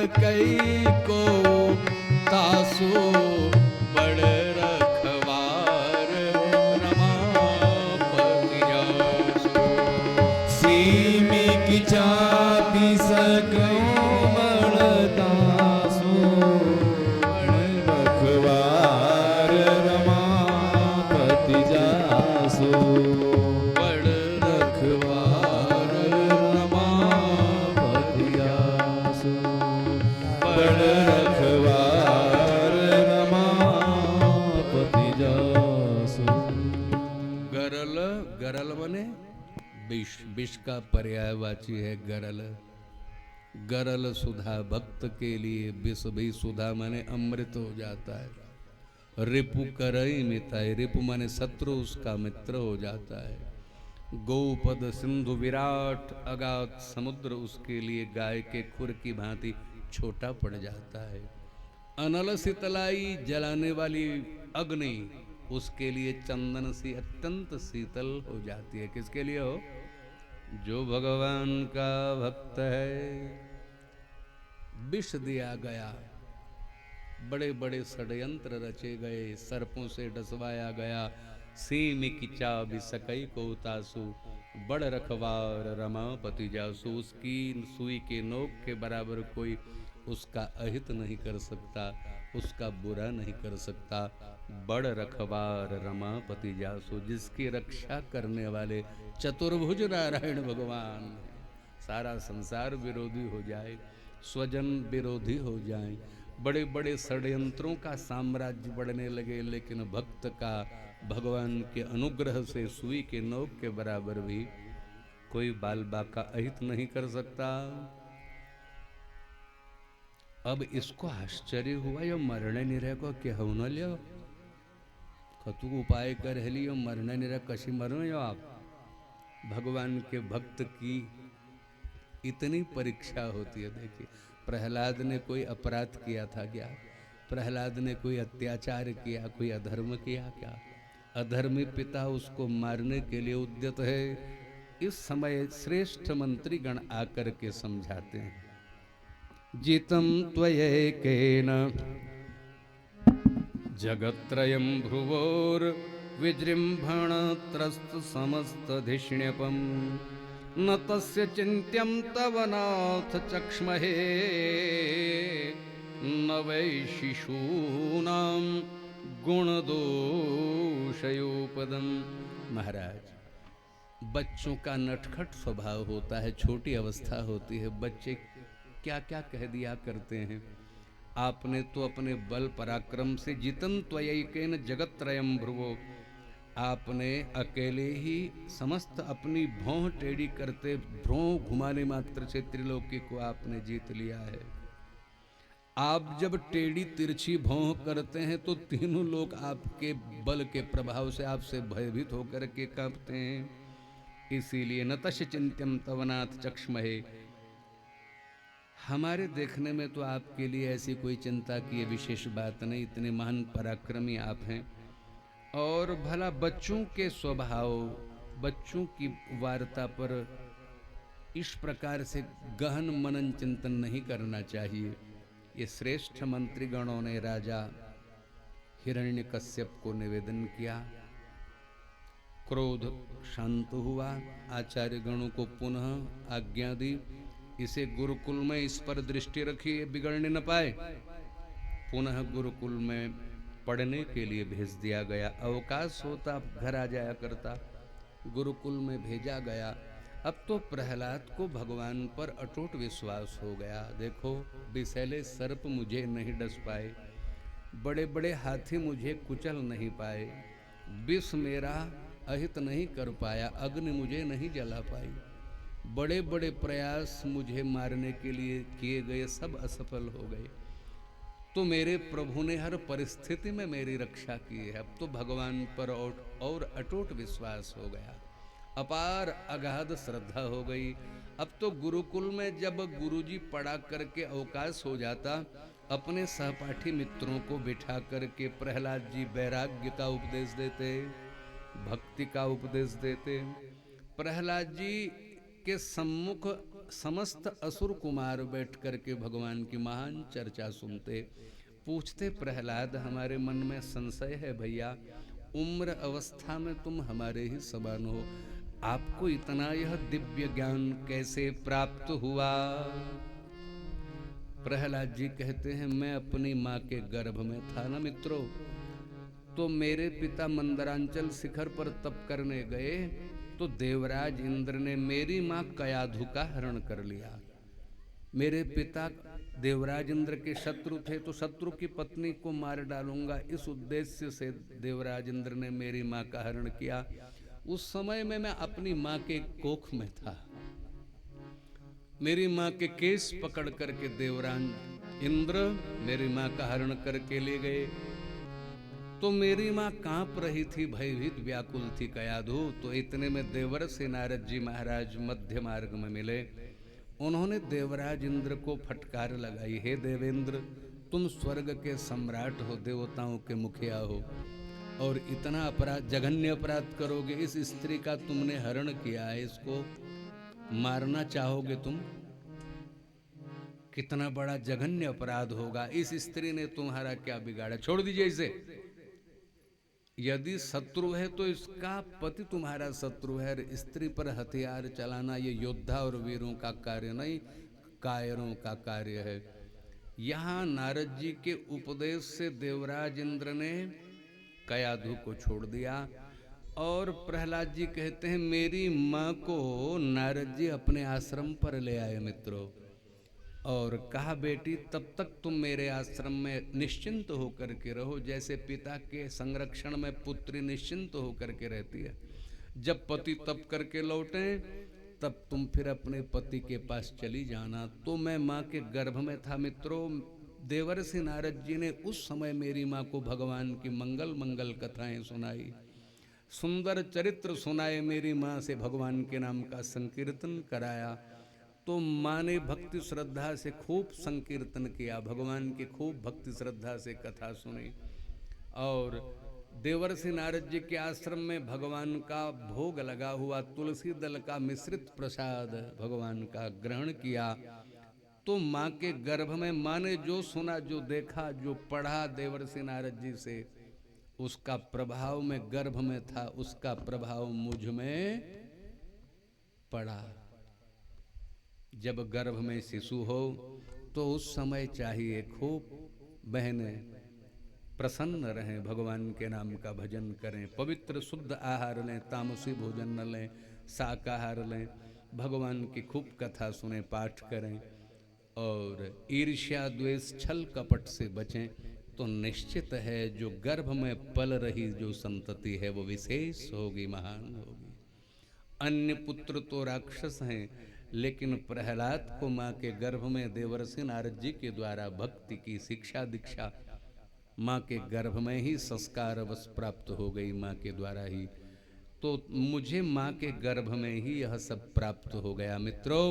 सकई को तासु बड़ रखवार रमापति जासु। सीमी की चाबी सकई रखवार रमापति जासु। बड़ रखवार रमापति जासु। बड़ रखवार रमापति जासु। गरल, गरल बने विष, विष का पर्यायवाची है गरल। गरल सुधा भक्त के लिए, विष भी सुधा माने अमृत हो जाता है। रिपु करई मिताई, रिपु माने शत्रु उसका मित्र हो जाता है। गौपद सिंधु विराट अगाध समुद्र उसके लिए गाय के खुर की भांति छोटा पड़ जाता है। अनल शीतलाई जलाने वाली अग्नि उसके लिए चंदन सी अत्यंत शीतल हो जाती है। किसके लिए हो? जो भगवान का भक्त है। विष दिया गया, बड़े बड़े षड्यंत्र रचे गए, सर्पों से डसवाया गया। सीम की चाबी सकई को तासु, बड़ रखवार रमापति जासु। उसकी सुई के नोक के बराबर कोई उसका अहित नहीं कर सकता, उसका बुरा नहीं कर सकता। बड़ रखवार रमापति जासु, जिसकी रक्षा करने वाले चतुर्भुज नारायण भगवान। सारा संसार विरोधी हो जाए, स्वजन विरोधी हो जाए, बड़े बड़े षड्यंत्रों का साम्राज्य बढ़ने लगे, लेकिन भक्त का भगवान के अनुग्रह से सुई के नोक के बराबर भी कोई बाल बाका अहित नहीं कर सकता। अब इसको आश्चर्य हुआ, यो मरने निरह को क्या हो न लियो, कतु उपाय कर लियो, मरने निरह कशी मरो यो आप। भगवान के भक्त की इतनी परीक्षा होती है। देखिए, प्रहलाद ने कोई अपराध किया था क्या? प्रहलाद ने कोई अत्याचार किया, कोई अधर्म किया क्या? अधर्मी पिता उसको मारने के लिए उद्यत है। इस समय श्रेष्ठ मंत्री गण आकर के समझाते हैं। जितम त्वयैकेन जगत्त्रयं भ्रुवोर विजृंभण त्रस्त समस्तधिष्ण्यपम न तस्य चिन्त्यं तव नाथ चक्ष्महे न वै शिशूनां गुणदोषयोपदम। महाराज, बच्चों का नटखट स्वभाव होता है, छोटी अवस्था होती है, बच्चे क्या क्या कह दिया करते हैं। आपने तो अपने बल पराक्रम से जितन त्वयैकेन जगत्त्रयं भ्रुवो, आपने अकेले ही समस्त अपनी भौं टेढ़ी करते, भ्रों घुमाने मात्र से त्रिलोकी को आपने जीत लिया है। आप जब टेढ़ी तिरछी भौं करते हैं तो तीनों लोग आपके बल के प्रभाव से आपसे भयभीत होकर के कांपते हैं। इसीलिए न तस्य चिन्त्यं तव नाथ चक्ष्महे, हमारे देखने में तो आपके लिए ऐसी कोई चिंता की ये विशेष बात नहीं, इतने महान पराक्रमी आप हैं। और भला बच्चों के स्वभाव, बच्चों की वार्ता पर इस प्रकार से गहन मनन चिंतन नहीं करना चाहिए। ये श्रेष्ठ मंत्रीगणों ने राजा हिरण्यकश्यप को निवेदन किया। क्रोध शांत हुआ, आचार्य गणों को पुनः आज्ञा दी, इसे गुरुकुल में इस पर दृष्टि रखिए, बिगड़ने न पाए। पुनः गुरुकुल में पढ़ने के लिए भेज दिया गया। अवकाश होता घर आ जाया करता, गुरुकुल में भेजा गया। अब तो प्रहलाद को भगवान पर अटूट विश्वास हो गया। देखो, विषैले सर्प मुझे नहीं डस पाए, बड़े बड़े हाथी मुझे कुचल नहीं पाए, विष मेरा अहित नहीं कर पाया, अग्नि मुझे नहीं जला पाई, बड़े बड़े प्रयास मुझे मारने के लिए किए गए, सब असफल हो गए। तो मेरे प्रभु ने हर परिस्थिति में मेरी रक्षा की है। अब तो भगवान पर और अटूट विश्वास हो गया, अपार अगाध श्रद्धा हो गई। अब तो गुरुकुल में जब गुरुजी पढ़ा करके अवकाश हो जाता, अपने सहपाठी मित्रों को बिठा करके प्रहलाद जी वैराग्य का उपदेश देते, भक्ति का उपदेश देते। प्रहलाद जी के सम्मुख समस्त असुर कुमार बैठ करके भगवान की महान चर्चा सुनते। पूछते, प्रहलाद हमारे मन में संशय है भैया, उम्र अवस्था में तुम हमारे ही समान हो, आपको इतना यह दिव्य ज्ञान कैसे प्राप्त हुआ? प्रहलाद जी कहते हैं, मैं अपनी माँ के गर्भ में था ना मित्रों, तो मेरे पिता मंदरांचल शिखर पर तप करने गए तो देवराज इंद्र ने मेरी माँ कयाधु का हरण कर लिया। मेरे पिता देवराज इंद्र के शत्रु थे, तो शत्रु की पत्नी को मार डालूंगा, इस उद्देश्य से देवराज इंद्र ने मेरी माँ का हरण किया। उस समय में मैं अपनी माँ के कोख में था। मेरी माँ के केस पकड़ करके देवराज इंद्र मेरी माँ का हरण करके ले गए। तो मेरी माँ कांप रही थी, भयभीत व्याकुल थी कयाधु। तो इतने में देवर्षि नारद जी महाराज मध्य मार्ग में मिले। उन्होंने देवराज इंद्र को फटकार लगाई, हे देवेंद्र, तुम स्वर्ग के सम्राट हो, देवताओं के मुखिया हो, और इतना अपराध, जघन्य अपराध करोगे? इस स्त्री का तुमने हरण किया है, इसको मारना चाहोगे तुम? कितना बड़ा जघन्य अपराध होगा। इस स्त्री ने तुम्हारा क्या बिगाड़ा? छोड़ दीजिए इसे। यदि शत्रु है तो इसका पति तुम्हारा शत्रु है। स्त्री पर हथियार चलाना ये योद्धा और वीरों का कार्य नहीं, कायरों का कार्य है। यहाँ नारद जी के उपदेश से देवराज इंद्र ने कयाधु को छोड़ दिया। और प्रहलाद जी कहते हैं, मेरी माँ को नारद जी अपने आश्रम पर ले आए मित्रों, और कहा, बेटी तब तक तुम मेरे आश्रम में निश्चिंत होकर के रहो, जैसे पिता के संरक्षण में पुत्री निश्चिंत होकर के रहती है। जब पति तप करके लौटे तब तुम फिर अपने पति के पास चली जाना। तो मैं माँ के गर्भ में था मित्रों। देवर्षि नारद जी ने उस समय मेरी माँ को भगवान की मंगल मंगल कथाएं सुनाई, सुंदर चरित्र सुनाए, मेरी माँ से भगवान के नाम का संकीर्तन कराया। तो माँ ने भक्ति श्रद्धा से खूब संकीर्तन किया, भगवान की खूब भक्ति श्रद्धा से कथा सुनी। और देवर्षि नारद जी के आश्रम में भगवान का भोग लगा हुआ तुलसी दल का मिश्रित प्रसाद भगवान का ग्रहण किया। तो माँ के गर्भ में माँ ने जो सुना, जो देखा, जो पढ़ा देवर्षि नारद जी से, उसका प्रभाव में गर्भ में था, उसका प्रभाव मुझ में पड़ा। जब गर्भ में शिशु हो तो उस समय चाहिए खूब बहनें प्रसन्न रहें, भगवान के नाम का भजन करें, पवित्र शुद्ध आहार लें, तामसी भोजन न लें, शाकाहार लें, भगवान की खूब कथा सुने, पाठ करें, और ईर्ष्या द्वेष छल कपट से बचें। तो निश्चित है जो गर्भ में पल रही जो संतति है वो विशेष होगी, महान होगी। अन्य पुत्र तो राक्षस हैं, लेकिन प्रहलाद को माँ के गर्भ में देवर्षि नारद जी के द्वारा भक्ति की शिक्षा दीक्षा माँ के गर्भ में ही संस्कार अवश्य प्राप्त हो गई, माँ के द्वारा ही। तो मुझे माँ के गर्भ में ही यह सब प्राप्त हो गया। मित्रों,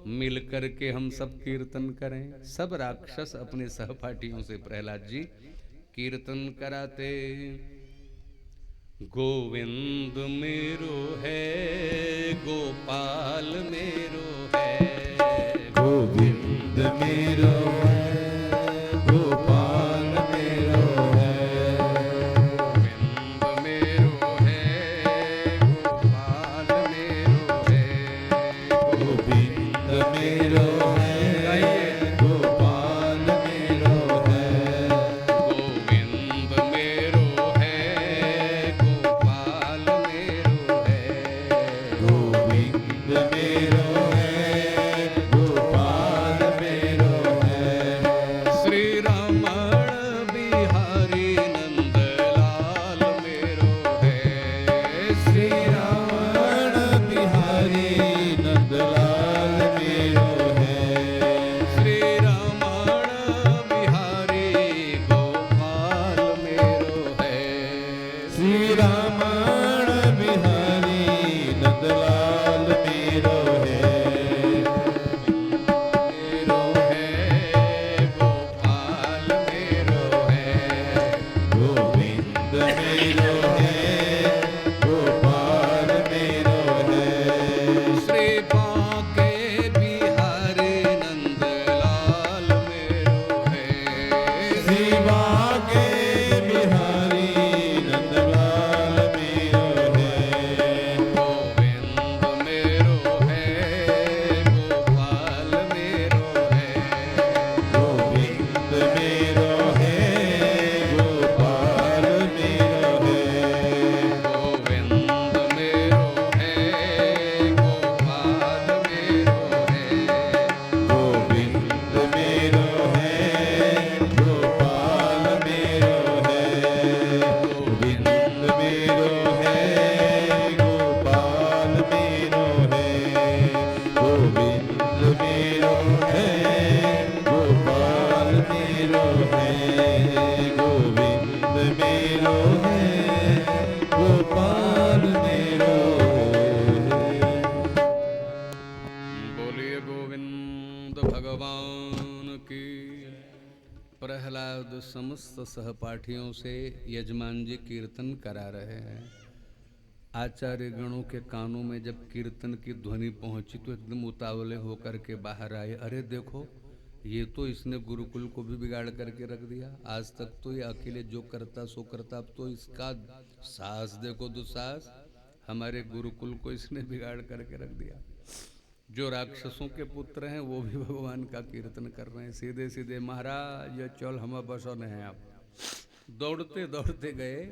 मिल कर के हम सब कीर्तन करें। सब राक्षस अपने सहपाठियों से प्रहलाद जी कीर्तन कराते। गोविंद मेरो है, गोपाल मेरो है, गोविंद मेरो है, गोपाल मेरो है, गोविंद मेरो है, गोपाल मेरो है, गोविंद मेरो है, गोपाल मेरो है, गोविंद मेरो है, गोपाल मेरो है, गोविंद मेरो है, गोपाल मेरो की। प्रहलाद समस्त सहपाठियों से यजमान जी कीर्तन करा रहे हैं। आचार्य गणों के कानों में जब कीर्तन की ध्वनि पहुंची तो एकदम उतावले होकर के बाहर आए। अरे देखो, ये तो इसने गुरुकुल को भी बिगाड़ करके रख दिया। आज तक तो ये अकेले जो करता सो करता, अब तो इसका साहस देखो, दुस्साहस। हमारे गुरुकुल को इसने बिगाड़ करके रख दिया। जो राक्षसों के पुत्र हैं वो भी भगवान का कीर्तन कर रहे हैं। सीधे सीधे महाराज ये चल हम बसों हैं। आप दौड़ते दौड़ते गए।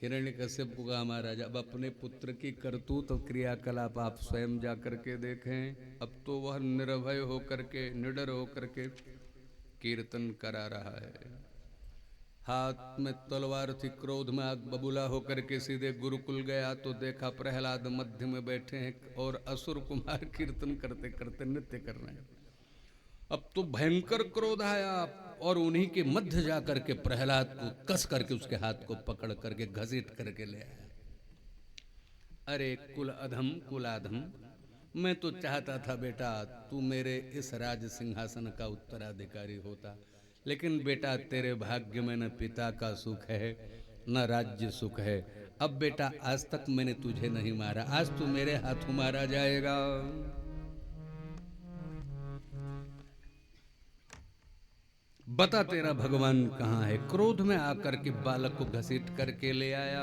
हिरण्यकश्यप का महाराज, अब अपने पुत्र की करतूत और क्रियाकलाप आप स्वयं जा करके देखें। अब तो वह निर्भय होकर के, निडर होकर के कीर्तन करा रहा है। हाथ में तलवार थी, क्रोध में आग बबूला होकर के सीधे गुरुकुल गया तो देखा प्रहलाद मध्य में बैठे हैं और असुर कुमार कीर्तन करते करते नृत्य कर रहे हैं। अब तो भयंकर क्रोध आया और उन्हीं के मध्य जाकर के प्रहलाद को कस करके उसके हाथ को पकड़ करके घसीट करके ले आया। अरे कुल अधम कुलाधम, मैं तो चाहता था बेटा तू मेरे इस राज सिंहासन का उत्तराधिकारी होता, लेकिन बेटा तेरे भाग्य में न पिता का सुख है न राज्य सुख है। अब बेटा आज तक मैंने तुझे नहीं मारा, आज तू मेरे हाथों मारा जाएगा। बता तेरा भगवान कहाँ है। क्रोध में आकर के बालक को घसीट करके ले आया